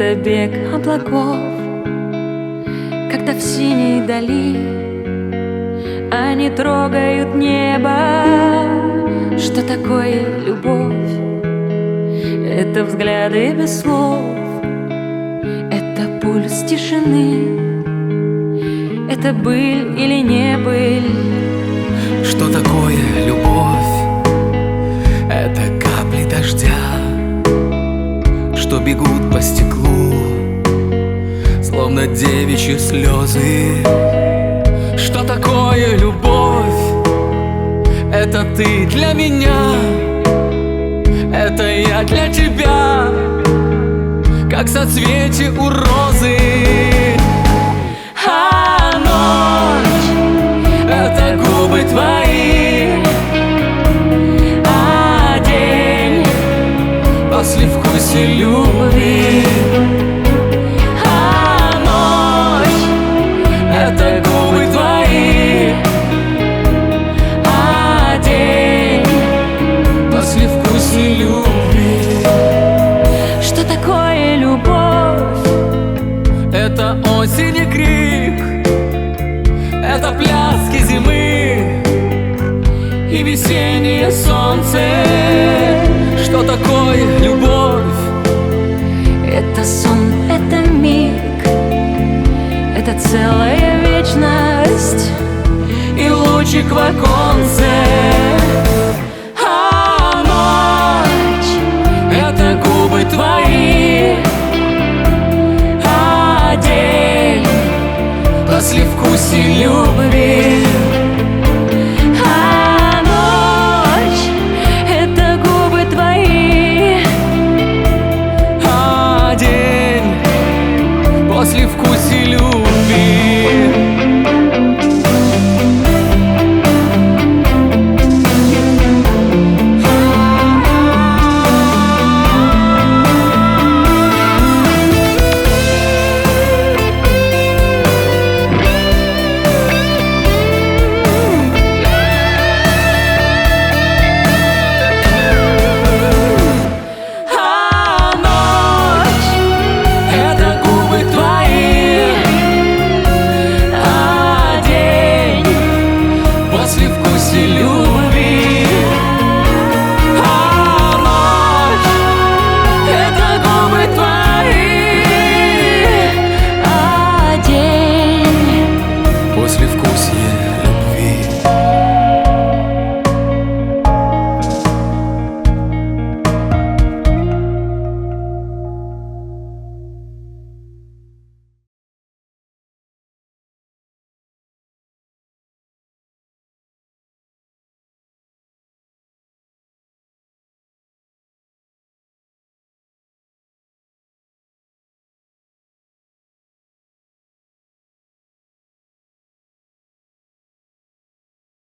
это бег облаков, когда в синей дали они трогают небо. Что такое любовь? Это взгляды без слов, это пульс тишины, это быль или не быль. Что такое любовь? Это капли дождя, что бегут по стеклу, словно девичьи слезы. Что такое любовь? Это ты для меня, это я для тебя, как соцветие у розы. А ночь — это губы твои, а день — послевкусие любви. А ночь — это губы твои, а день — послевкусие любви. Что такое любовь? Это осень и крик, это пляски зимы и весеннее солнце. Что такое любовь? Это сон, это миг, это целая вечность И лучик в оконце.